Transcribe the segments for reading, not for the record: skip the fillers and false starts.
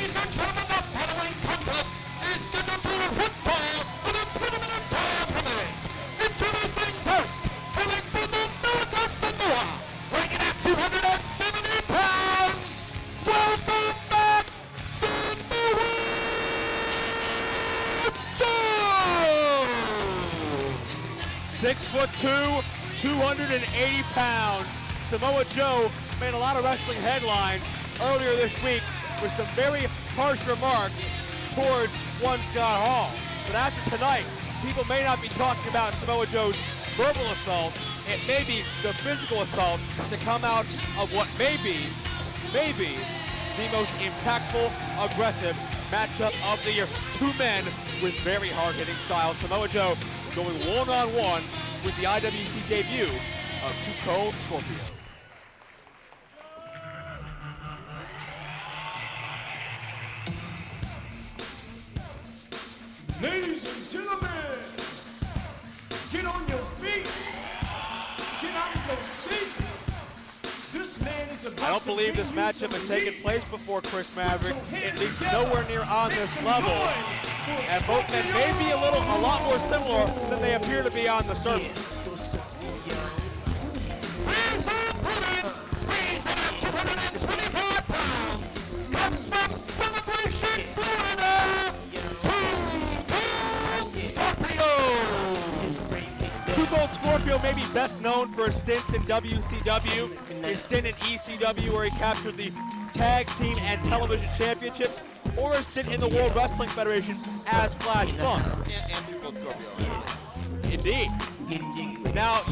Ladies and gentlemen, the following contest is scheduled to football with its 50 minutes time limit. Introducing first, hailing from America Samoa, weighing in at 270 pounds, welcome back, Samoa Joe! 6'2", 280 pounds. Samoa Joe made a lot of wrestling headlines earlier this week with some very harsh remarks towards one Scott Hall. But after tonight, people may not be talking about Samoa Joe's verbal assault. It may be the physical assault to come out of what may be the most impactful, aggressive matchup of the year. Two men with very hard-hitting styles. Samoa Joe going one-on-one with the IWC debut of Cold Scorpio. Ladies and gentlemen, get on your feet, get out of your seats. This man is about I don't believe this matchup has taken place before, Chris Maverick, at least nowhere near on this level. And both men may be a lot more similar than they appear to be on the surface. Weighs in at 225 pounds, comes from Celebration, Florida, Cold Scorpio may be best known for his stints in WCW, his stint in ECW where he captured the Tag Team and Television Championships, or his stint in the World Wrestling Federation as Flash Funk. And Cold Scorpio. Indeed. Now,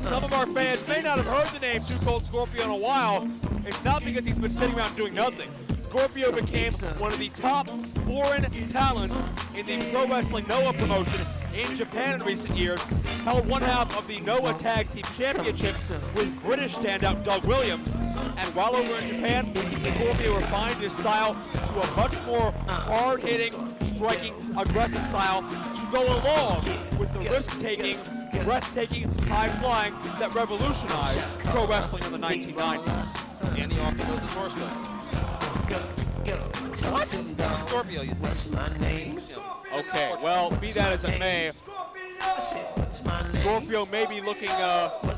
some of our fans may not have heard the name Cold Scorpio in a while. It's not because he's been sitting around doing nothing. Scorpio became one of the top foreign talents in the Pro Wrestling Noah promotion in Japan in recent years, held one half of the Noah Tag Team Championships with British standout Doug Williams, and while over in Japan, Scorpio refined his style to a much more hard-hitting, striking, aggressive style to go along with the risk-taking, breathtaking, high-flying that revolutionized pro wrestling in the 1990s. And he often goes the torso. What? Scorpio, you said. Okay, well, be that as it may, Scorpio may be looking for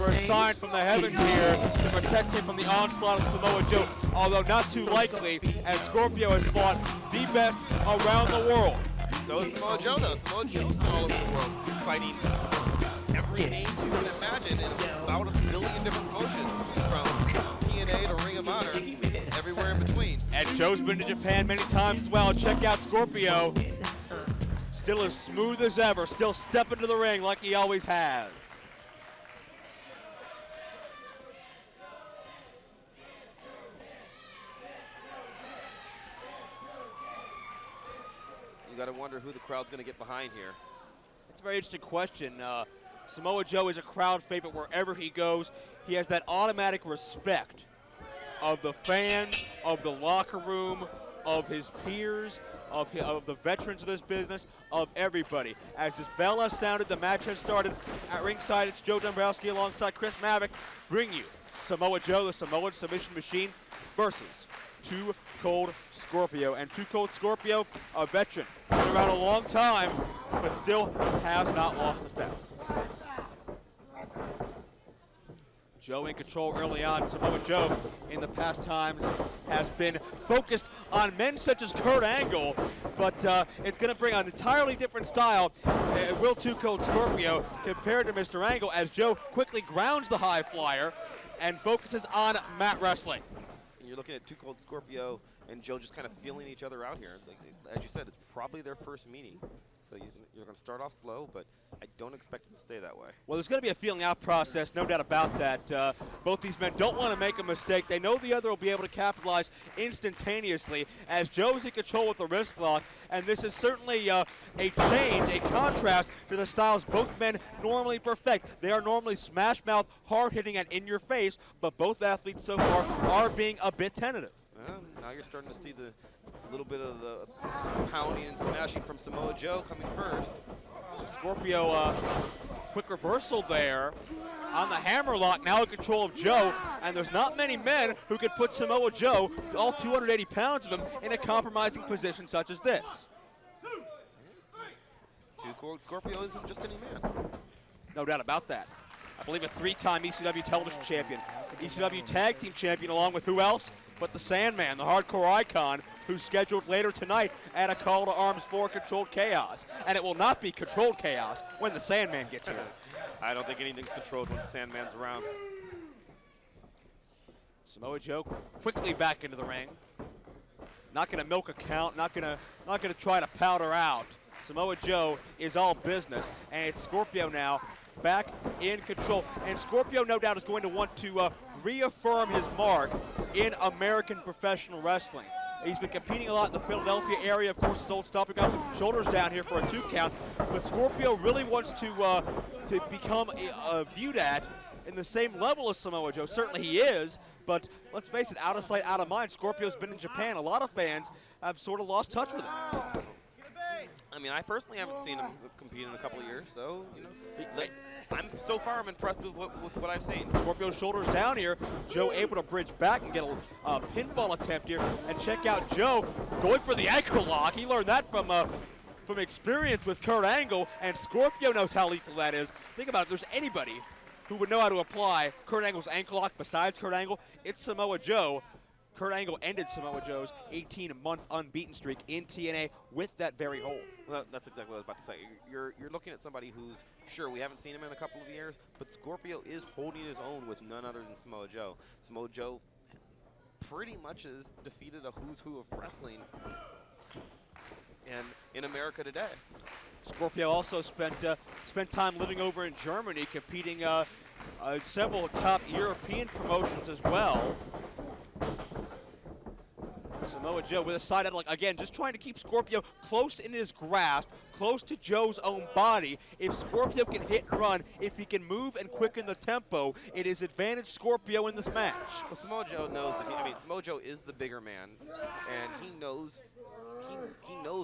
a sign from the heavens here to protect him from the onslaught of Samoa Joe, although not too likely, as Scorpio has fought the best around the world. So is Samoa Joe, though. Samoa Joe's been all over the world, fighting every name you can imagine in about 1 billion different promotions, from TNA to Ring of Honor, everywhere in between. And Joe's been to Japan many times as well. Check out Scorpio. Still as smooth as ever, still stepping to the ring like he always has. You got to wonder who the crowd's going to get behind here. It's a very interesting question. Samoa Joe is a crowd favorite wherever he goes. He has that automatic respect of the fans, of the locker room, of his peers, of the veterans of this business, of everybody. As this bell has sounded, the match has started. At ringside, it's Joe Dombrowski alongside Chris Maverick, bring you Samoa Joe, the Samoan Submission Machine, versus Cold Scorpio. And Cold Scorpio, a veteran, been around a long time, but still has not lost a step. Joe in control early on. Samoa Joe in the past times has been focused on men such as Kurt Angle, but it's going to bring an entirely different style. Will Cold Scorpio compared to Mr. Angle, as Joe quickly grounds the high flyer and focuses on mat wrestling. And you're looking at Cold Scorpio and Joe just kind of feeling each other out here. Like, as you said, it's probably their first meeting. So you're going to start off slow, but I don't expect it to stay that way. Well, there's going to be a feeling out process, no doubt about that. Both these men don't want to make a mistake. They know the other will be able to capitalize instantaneously, as Joe's in control with the wrist lock, and this is certainly a change, a contrast to the styles both men normally perfect. They are normally smash-mouth, hard-hitting, and in-your-face, but both athletes so far are being a bit tentative. Well, now you're starting to see the little bit of the pounding and smashing from Samoa Joe coming first. Scorpio, quick reversal there. on the hammerlock, now in control of Joe, and there's not many men who could put Samoa Joe, all 280 pounds of him, in a compromising position such as this. Cold Scorpio isn't just any man. No doubt about that. I believe a 3-time ECW television champion, ECW tag team champion, along with who else but the Sandman, the hardcore icon, who's scheduled later tonight at a call to arms for Controlled Chaos. And it will not be Controlled Chaos when the Sandman gets here. I don't think anything's controlled when the Sandman's around. Samoa Joe quickly back into the ring. Not going to milk a count, not going to try to powder out. Samoa Joe is all business, and it's Scorpio now back in control. And Scorpio, no doubt, is going to want to reaffirm his mark in American professional wrestling. He's been competing a lot in the Philadelphia area, of course, his old stomping grounds, shoulders down here for a 2 count. But Scorpio really wants to become viewed at in the same level as Samoa Joe. Certainly he is, but let's face it, out of sight, out of mind. Scorpio's been in Japan. A lot of fans have sort of lost touch with him. I mean, I personally haven't seen him compete in a couple of years, so, you know, I'm impressed with what I've seen. Scorpio's shoulders down here. Joe able to bridge back and get a pinfall attempt here. And check out Joe going for the ankle lock. He learned that from experience with Kurt Angle, and Scorpio knows how lethal that is. Think about it, if there's anybody who would know how to apply Kurt Angle's ankle lock besides Kurt Angle, it's Samoa Joe. Kurt Angle ended Samoa Joe's 18-month unbeaten streak in TNA with that very hold. Well, that's exactly what I was about to say. You're looking at somebody who's, sure, we haven't seen him in a couple of years, but Scorpio is holding his own with none other than Samoa Joe. Samoa Joe pretty much has defeated a who's who of wrestling and in America today. Scorpio also spent time living over in Germany, competing several top European promotions as well. Samoa Joe with a side headlock, again, just trying to keep Scorpio close in his grasp, close to Joe's own body. If Scorpio can hit and run, if he can move and quicken the tempo, it is advantage Scorpio in this match. Well, Samoa Joe knows that Samoa Joe is the bigger man, and he knows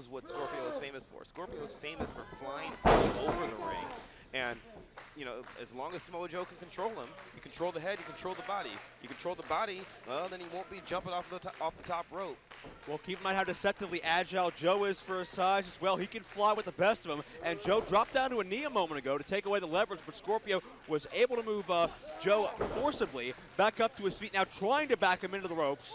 what Scorpio is famous for. Scorpio is famous for flying over the ring, and you know, as long as Samoa Joe can control him, you control the head, you control the body. You control the body, well, then he won't be jumping off the top rope. Well, keep in mind how deceptively agile Joe is for his size as well. He can fly with the best of them, and Joe dropped down to a knee a moment ago to take away the leverage, but Scorpio was able to move Joe forcibly back up to his feet, now trying to back him into the ropes,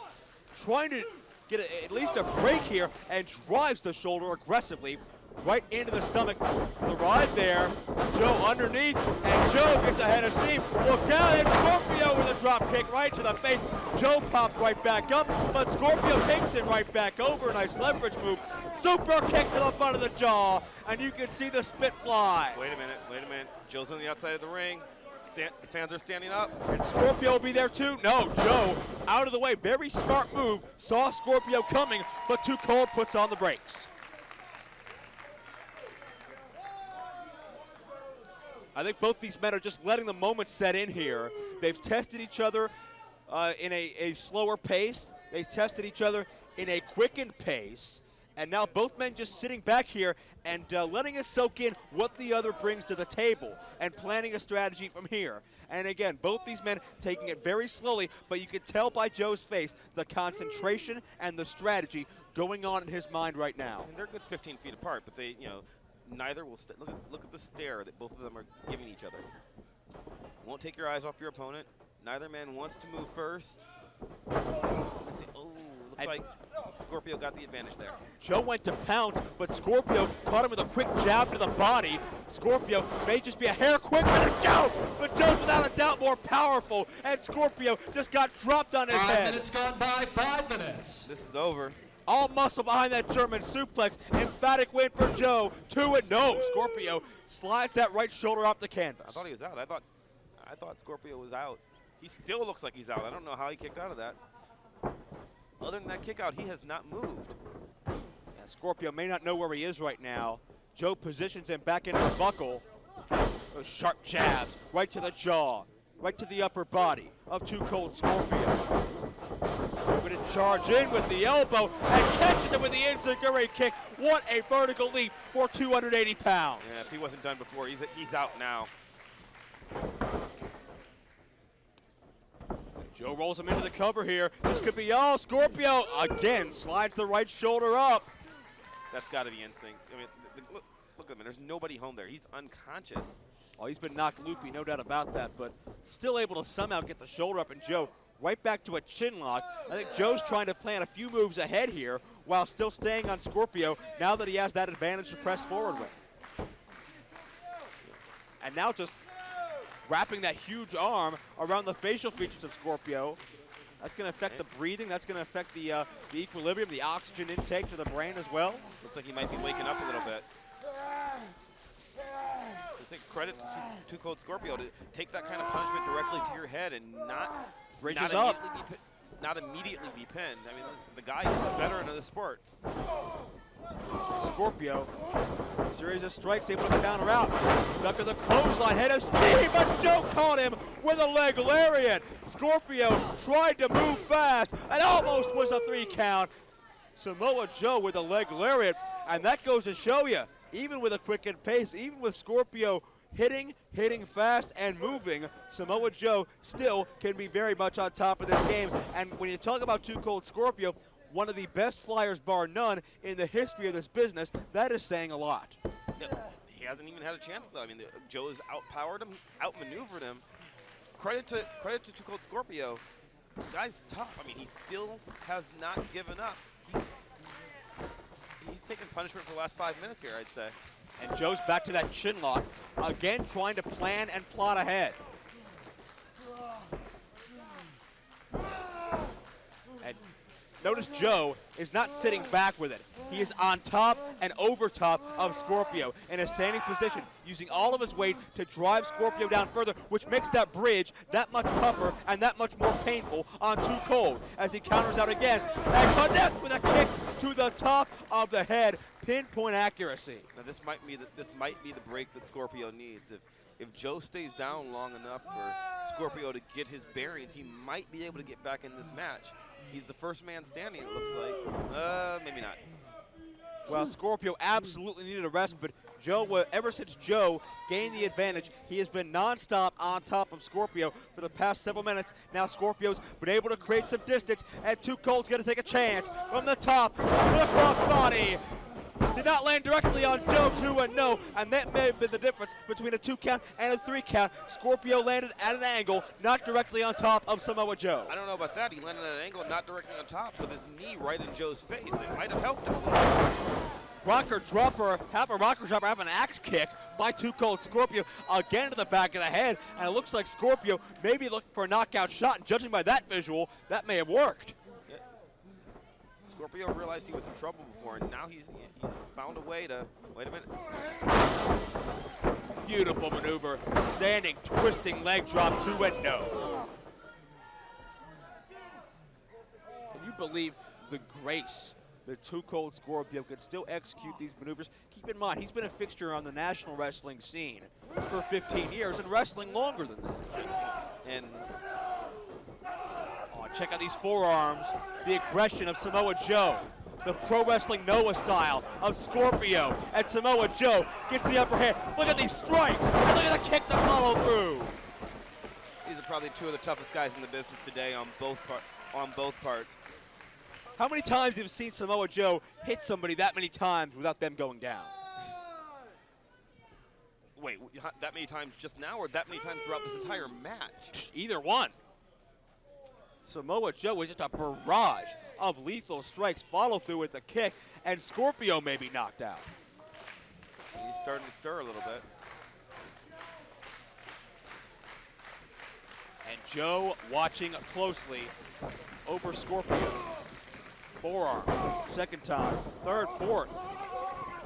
trying to get at least a break here, and drives the shoulder aggressively right into the stomach. The ride there, Joe underneath, and Joe gets ahead of steam. Look out, and Scorpio with a drop kick right to the face. Joe popped right back up, but Scorpio takes it right back over. Nice leverage move. Super kick to the butt of the jaw, and you can see the spit fly. Wait a minute. Joe's on the outside of the ring. The fans are standing up. And Scorpio will be there too? No, Joe out of the way. Very smart move. Saw Scorpio coming, but Too Cold puts on the brakes. I think both these men are just letting the moment set in here. They've tested each other in a slower pace. They've tested each other in a quickened pace. And now both men just sitting back here and letting us soak in what the other brings to the table and planning a strategy from here. And again, both these men taking it very slowly, but you could tell by Joe's face the concentration and the strategy going on in his mind right now. And they're a good 15 feet apart, but they, you know, neither will look at the stare that both of them are giving each other. Won't take your eyes off your opponent. Neither man wants to move first. Oh, looks like Scorpio got the advantage there. Joe went to pounce, but Scorpio caught him with a quick jab to the body. Scorpio may just be a hair quicker than Joe, but Joe's without a doubt more powerful, and Scorpio just got dropped on his head. 5 minutes gone by, 5 minutes. This is over. All muscle behind that German suplex. Emphatic win for Joe. 2-0. No, Scorpio slides that right shoulder off the canvas. I thought he was out. I thought Scorpio was out. He still looks like he's out. I don't know how he kicked out of that. Other than that kick out, he has not moved. Yeah, Scorpio may not know where he is right now. Joe positions him back into the buckle. Those sharp jabs right to the jaw, right to the upper body of Too Cold Scorpio. Going to charge in with the elbow and catches him with the enziguri kick. What a vertical leap for 280 pounds. Yeah, if he wasn't done before, he's out now. Joe rolls him into the cover here. This could be all. Scorpio again slides the right shoulder up. That's got to be instinct. I mean, look at him. There's nobody home there. He's unconscious. Oh, he's been knocked loopy, no doubt about that, but still able to somehow get the shoulder up, and Joe right back to a chin lock. I think Joe's trying to plan a few moves ahead here while still staying on Scorpio now that he has that advantage to press forward with. And now just wrapping that huge arm around the facial features of Scorpio. That's going to affect the breathing. That's going to affect the equilibrium, the oxygen intake to the brain as well. Looks like he might be waking up a little bit. I think credit to Cold Scorpio to take that kind of punishment directly to your head and not immediately be pinned. I mean, the guy is a veteran of the sport. Scorpio, series of strikes, able to counter out. Duck of the clothesline, head of steam, but Joe caught him with a leg lariat. Scorpio tried to move fast and almost was a 3 count. Samoa Joe with a leg lariat, and that goes to show you, even with a quickened pace, even with Scorpio hitting fast and moving, Samoa Joe still can be very much on top of this game. And when you talk about Too Cold Scorpio, one of the best flyers, bar none, in the history of this business, that is saying a lot. Yeah, he hasn't even had a chance, though. I mean, Joe has outpowered him, he's outmaneuvered him. Credit to Too Cold Scorpio. The guy's tough. I mean, he still has not given up. He's taken punishment for the last 5 minutes here, I'd say. And Joe's back to that chin lock, again trying to plan and plot ahead. And notice Joe is not sitting back with it. He is on top and over top of Scorpio in a standing position, using all of his weight to drive Scorpio down further, which makes that bridge that much tougher and that much more painful on Too Cold as he counters out again and connects with a kick to the top of the head. Pinpoint accuracy. Now this might be the break that Scorpio needs. If Joe stays down long enough for Scorpio to get his bearings, he might be able to get back in this match. He's the first man standing, it looks like. Maybe not. Well, Scorpio absolutely needed a rest, but Joe, ever since Joe gained the advantage, he has been nonstop on top of Scorpio for the past several minutes. Now Scorpio's been able to create some distance, and Too Cold's going to take a chance from the top with a crossbody. Did not land directly on Joe, 2-0, and that may have been the difference between a 2 count and a 3 count. Scorpio landed at an angle, not directly on top of Samoa Joe. I don't know about that. He landed at an angle, not directly on top, with his knee right in Joe's face. It might have helped him a little bit. Rocker dropper, have an axe kick by Too Cold Scorpio, again to the back of the head, and it looks like Scorpio may be looking for a knockout shot, and judging by that visual, that may have worked. Scorpio realized he was in trouble before, and now he's found a way to, wait a minute. Beautiful maneuver, standing, twisting leg drop, 2-0. Can you believe the grace that Too Cold Scorpio could still execute these maneuvers? Keep in mind, he's been a fixture on the national wrestling scene for 15 years and wrestling longer than that. And check out these forearms, the aggression of Samoa Joe, the pro wrestling Noah style of Scorpio, and Samoa Joe gets the upper hand. Look at these strikes, and look at the kick to follow through. These are probably two of the toughest guys in the business today on both parts. How many times have you seen Samoa Joe hit somebody that many times without them going down? Wait, that many times just now, or that many times throughout this entire match? Either one. Samoa Joe is just a barrage of lethal strikes, follow through with the kick, and Scorpio may be knocked out. He's starting to stir a little bit. And Joe watching closely over Scorpio. Forearm, second time, third, fourth.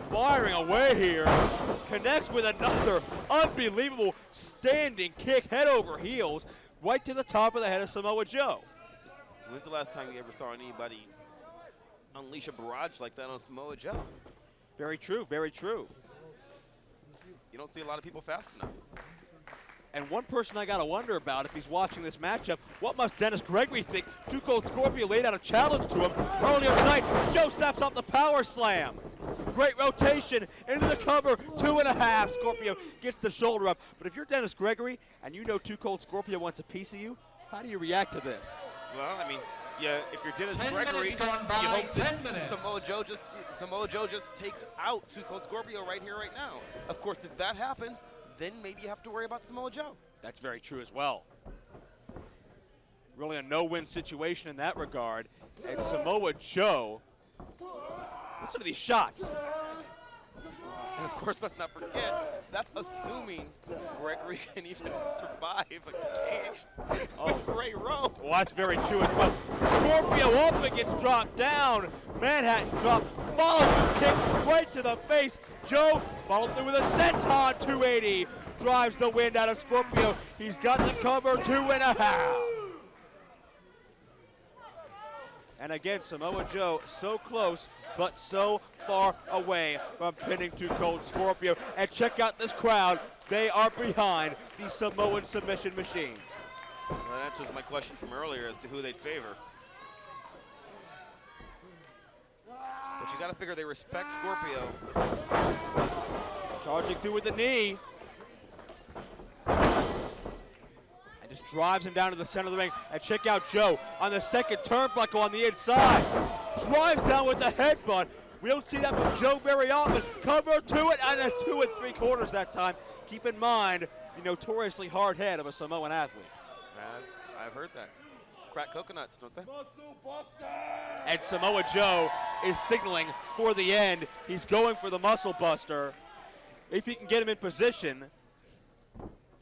Firing away here, connects with another unbelievable standing kick, head over heels, right to the top of the head of Samoa Joe. When's the last time you ever saw anybody unleash a barrage like that on Samoa Joe? Very true, very true. You don't see a lot of people fast enough. And one person I got to wonder about if he's watching this matchup, what must Dennis Gregory think? Too Cold Scorpio laid out a challenge to him earlier tonight. Joe snaps off the power slam. Great rotation into the cover, 2.5. Scorpio gets the shoulder up. But if you're Dennis Gregory and you know Too Cold Scorpio wants a piece of you, How do you react to this? Well, I mean, yeah, if you're Dennis 10 Gregory, minutes gone by, you hope 10 that minutes. Samoa Joe just takes out Cold Scorpio right here, right now. Of course, if that happens, then maybe you have to worry about Samoa Joe. That's very true as well. Really a no-win situation in that regard. And Samoa Joe, listen to these shots. And of course, let's not forget, that's assuming Gregory can even survive a cage with Ray Rowe. Well, that's very true as well. Scorpio up and gets dropped down. Manhattan drop, follows the kick right to the face. Joe followed through with a senton 280. Drives the wind out of Scorpio. He's got the cover, 2.5. And again, Samoa Joe so close, but so far away from pinning Cold Scorpio. And check out this crowd. They are behind the Samoan submission machine. Well, that answers my question from earlier as to who they'd favor. But you got to figure they respect Scorpio. Charging through with the knee. Just drives him down to the center of the ring. And check out Joe on the second turnbuckle on the inside. Drives down with the headbutt. We don't see that from Joe very often. Cover to it, and a 2 3/4 that time. Keep in mind the notoriously hard head of a Samoan athlete. I've heard that. Crack coconuts, don't they? And Samoa Joe is signaling for the end. He's going for the muscle buster. If he can get him in position.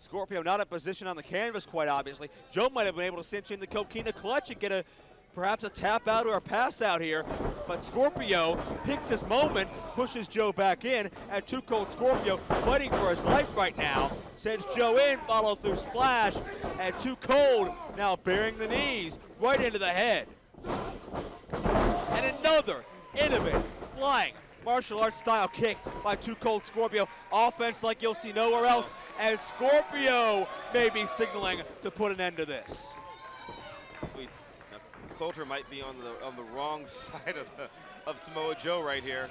Scorpio not in position on the canvas, quite obviously. Joe might have been able to cinch in the coquina clutch and get perhaps a tap out or a pass out here. But Scorpio picks his moment, pushes Joe back in, and Cold Scorpio fighting for his life right now. Sends Joe in, follow through splash, and Cold now bearing the knees right into the head. And another innovative flying martial arts style kick by Cold Scorpio. Offense like you'll see nowhere else. And Scorpio may be signaling to put an end to this. Coulter might be on the wrong side of Samoa Joe right here.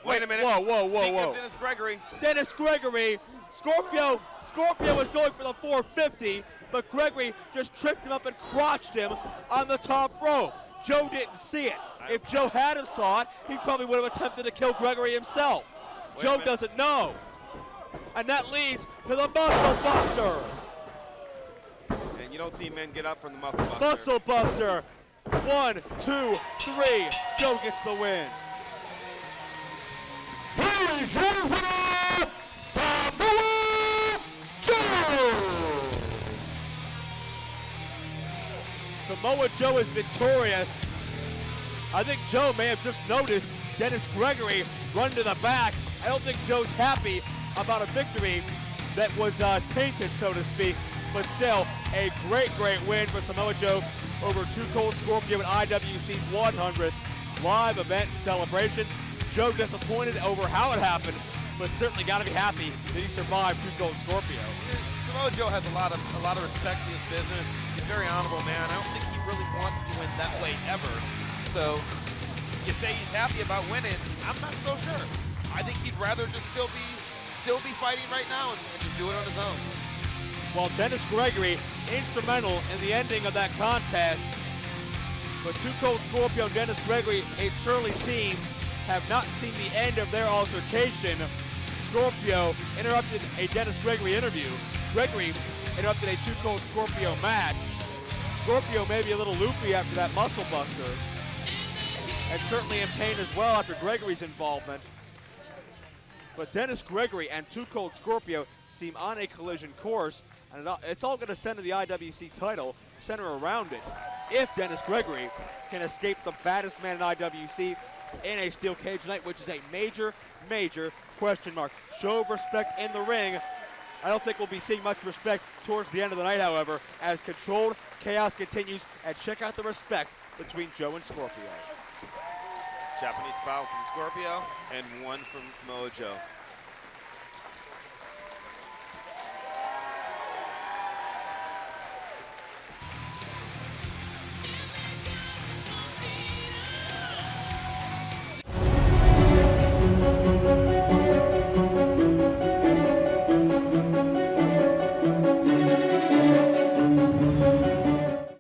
Wait a minute. Whoa. Speaking of Dennis Gregory. Dennis Gregory. Scorpio was going for the 450, but Gregory just tripped him up and crotched him on the top rope. Joe didn't see it. If Joe had saw it, he probably would have attempted to kill Gregory himself. Joe doesn't know. And that leads to the Muscle Buster. And you don't see men get up from the Muscle Buster. Muscle Buster. 1, 2, 3. Joe gets the win. Here is your winner, Samoa Joe! Samoa Joe is victorious. I think Joe may have just noticed Dennis Gregory run to the back. I don't think Joe's happy about a victory that was tainted, so to speak. But still, a great win for Samoa Joe over Cold Scorpio at IWC's 100th live event celebration. Joe disappointed over how it happened, but certainly got to be happy that he survived Cold Scorpio. Samoa Joe has a lot of respect for this business. He's a very honorable man. I don't think he really wants to win that way ever. So you say he's happy about winning. I'm not so sure. I think he'd rather just still be fighting right now and just do it on his own. Well, Dennis Gregory instrumental in the ending of that contest. But Cold Scorpio and Dennis Gregory, it surely seems, have not seen the end of their altercation. Scorpio interrupted a Dennis Gregory interview. Gregory interrupted a Cold Scorpio match. Scorpio may be a little loopy after that muscle buster. And certainly in pain as well after Gregory's involvement. But Dennis Gregory and Cold Scorpio seem on a collision course, and it's all going to center the IWC title, center around it, if Dennis Gregory can escape the baddest man in IWC in a steel cage night, which is a major question mark. Show of respect in the ring. I don't think we'll be seeing much respect towards the end of the night, however, as controlled chaos continues, and check out the respect between Joe and Scorpio. Japanese foul from Scorpio and one from Samoa Joe.